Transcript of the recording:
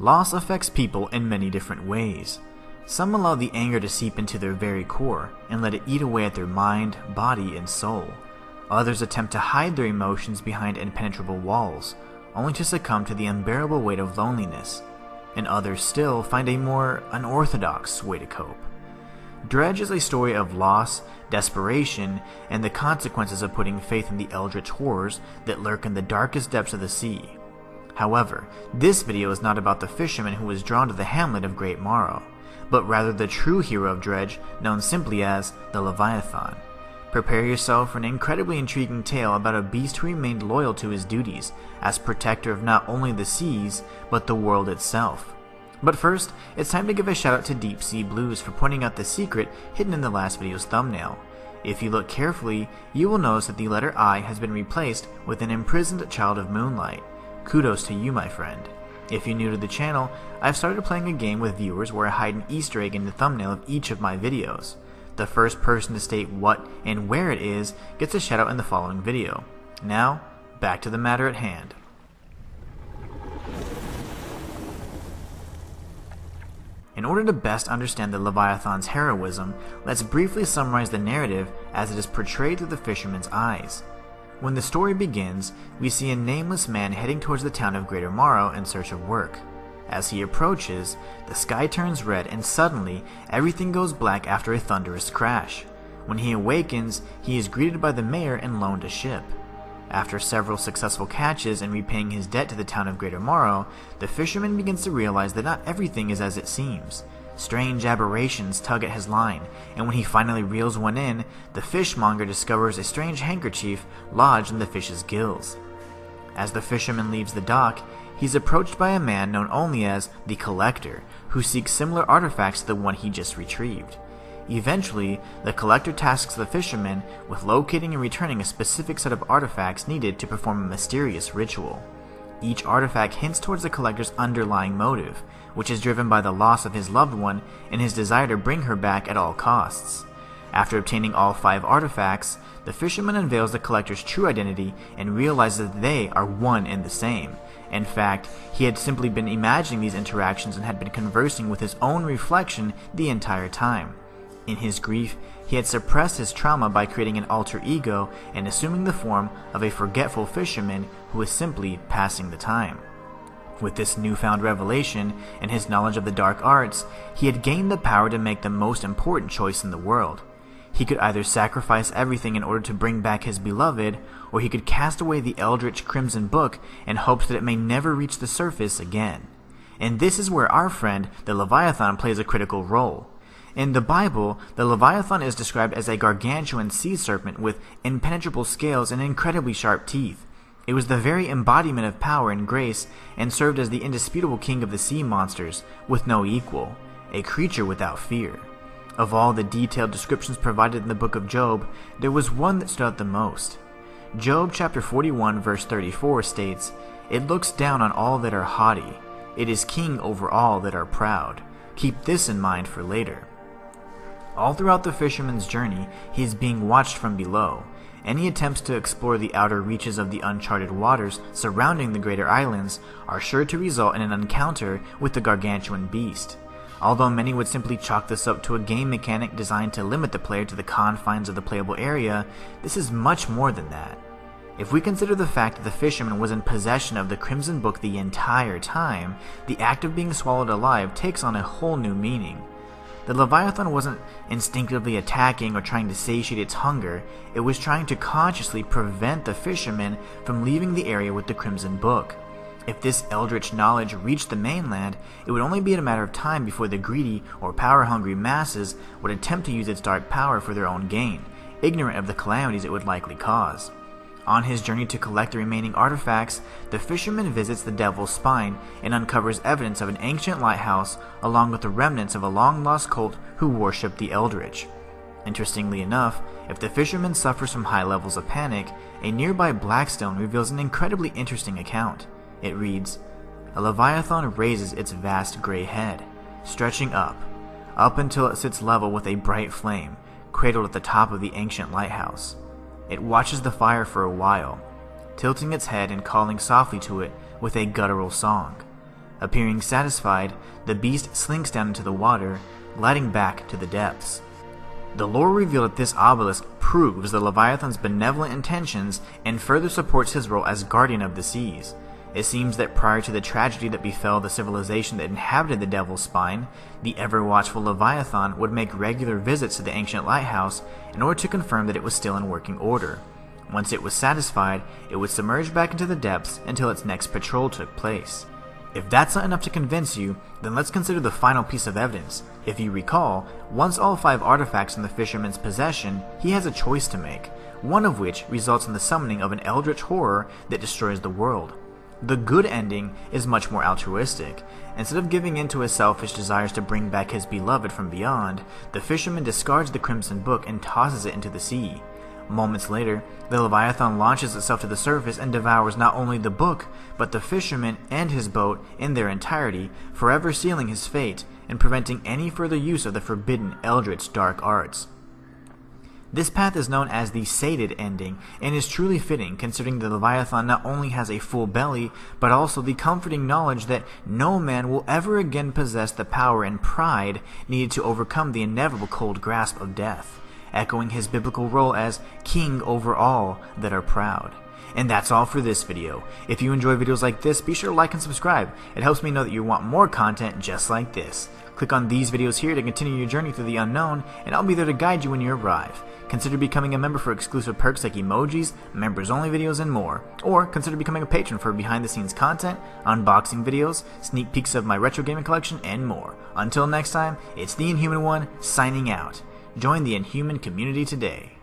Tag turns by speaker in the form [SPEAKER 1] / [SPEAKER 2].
[SPEAKER 1] Loss affects people in many different ways. Some allow the anger to seep into their very core and let it eat away at their mind, body, and soul. Others attempt to hide their emotions behind impenetrable walls, only to succumb to the unbearable weight of loneliness. And others still find a more unorthodox way to cope. Dredge is a story of loss, desperation, and the consequences of putting faith in the eldritch horrors that lurk in the darkest depths of the sea. However, this video is not about the fisherman who was drawn to the hamlet of Great Morrow, but rather the true hero of Dredge, known simply as the Leviathan. Prepare yourself for an incredibly intriguing tale about a beast who remained loyal to his duties as protector of not only the seas, but the world itself. But first, it's time to give a shout out to Deep Sea Blues for pointing out the secret hidden in the last video's thumbnail. If you look carefully, you will notice that the letter I has been replaced with an imprisoned child of moonlight. Kudos to you, my friend. If you're new to the channel, I've started playing a game with viewers where I hide an Easter egg in the thumbnail of each of my videos. The first person to state what and where it is gets a shout out in the following video. Now, back to the matter at hand. In order to best understand the Leviathan's heroism, let's briefly summarize the narrative as it is portrayed through the fisherman's eyes. When the story begins, we see a nameless man heading towards the town of Greater Morrow in search of work. As he approaches, the sky turns red and suddenly everything goes black after a thunderous crash. When he awakens, he is greeted by the mayor and loaned a ship. After several successful catches and repaying his debt to the town of Greater Morrow, the fisherman begins to realize that not everything is as it seems. Strange aberrations tug at his line, and when he finally reels one in, the fishmonger discovers a strange handkerchief lodged in the fish's gills. As the fisherman leaves the dock, he's approached by a man known only as the Collector, who seeks similar artifacts to the one he just retrieved. Eventually, the Collector tasks the fisherman with locating and returning a specific set of artifacts needed to perform a mysterious ritual. Each artifact hints towards the Collector's underlying motive, which is driven by the loss of his loved one and his desire to bring her back at all costs. After obtaining all 5 artifacts, the fisherman unveils the Collector's true identity and realizes that they are one and the same. In fact, he had simply been imagining these interactions and had been conversing with his own reflection the entire time. In his grief, he had suppressed his trauma by creating an alter ego and assuming the form of a forgetful fisherman who was simply passing the time. With this newfound revelation and his knowledge of the dark arts, he had gained the power to make the most important choice in the world. He could either sacrifice everything in order to bring back his beloved, or he could cast away the eldritch Crimson Book in hopes that it may never reach the surface again. And this is where our friend, the Leviathan, plays a critical role. In the Bible, the Leviathan is described as a gargantuan sea serpent with impenetrable scales and incredibly sharp teeth. It was the very embodiment of power and grace and served as the indisputable king of the sea monsters, with no equal, a creature without fear. Of all the detailed descriptions provided in the book of Job, there was one that stood out the most. Job chapter 41 verse 34 states, "It looks down on all that are haughty. It is king over all that are proud. Keep this in mind for later." All throughout the fisherman's journey, he is being watched from below. Any attempts to explore the outer reaches of the uncharted waters surrounding the greater islands are sure to result in an encounter with the gargantuan beast. Although many would simply chalk this up to a game mechanic designed to limit the player to the confines of the playable area, this is much more than that. If we consider the fact that the fisherman was in possession of the Crimson Book the entire time, the act of being swallowed alive takes on a whole new meaning. The Leviathan wasn't instinctively attacking or trying to satiate its hunger, it was trying to consciously prevent the fisherman from leaving the area with the Crimson Book. If this eldritch knowledge reached the mainland, it would only be a matter of time before the greedy or power-hungry masses would attempt to use its dark power for their own gain, ignorant of the calamities it would likely cause. On his journey to collect the remaining artifacts, the fisherman visits the Devil's Spine and uncovers evidence of an ancient lighthouse along with the remnants of a long-lost cult who worshipped the eldritch. Interestingly enough, if the fisherman suffers from high levels of panic, a nearby Blackstone reveals an incredibly interesting account. It reads, "A Leviathan raises its vast gray head, stretching up until it sits level with a bright flame, cradled at the top of the ancient lighthouse. It watches the fire for a while, tilting its head and calling softly to it with a guttural song. Appearing satisfied, the beast slinks down into the water, gliding back to the depths. The lore revealed at this obelisk proves the Leviathan's benevolent intentions and further supports his role as guardian of the seas. It seems that prior to the tragedy that befell the civilization that inhabited the Devil's Spine, the ever-watchful Leviathan would make regular visits to the ancient lighthouse in order to confirm that it was still in working order. Once it was satisfied, it would submerge back into the depths until its next patrol took place. If that's not enough to convince you, then let's consider the final piece of evidence. If you recall, once all 5 artifacts in the fisherman's possession, he has a choice to make, one of which results in the summoning of an eldritch horror that destroys the world. The good ending is much more altruistic. Instead of giving in to his selfish desires to bring back his beloved from beyond, the fisherman discards the Crimson Book and tosses it into the sea. Moments later, the Leviathan launches itself to the surface and devours not only the book, but the fisherman and his boat in their entirety, forever sealing his fate and preventing any further use of the forbidden eldritch dark arts. This path is known as the sated ending and is truly fitting, considering the Leviathan not only has a full belly, but also the comforting knowledge that no man will ever again possess the power and pride needed to overcome the inevitable cold grasp of death, echoing his biblical role as king over all that are proud. And that's all for this video. If you enjoy videos like this, be sure to like and subscribe. It helps me know that you want more content just like this. Click on these videos here to continue your journey through the unknown, and I'll be there to guide you when you arrive. Consider becoming a member for exclusive perks like emojis, members only videos, and more. Or consider becoming a patron for behind the scenes content, unboxing videos, sneak peeks of my retro gaming collection, and more. Until next time, it's the Inhuman one signing out. Join the Inhuman community today.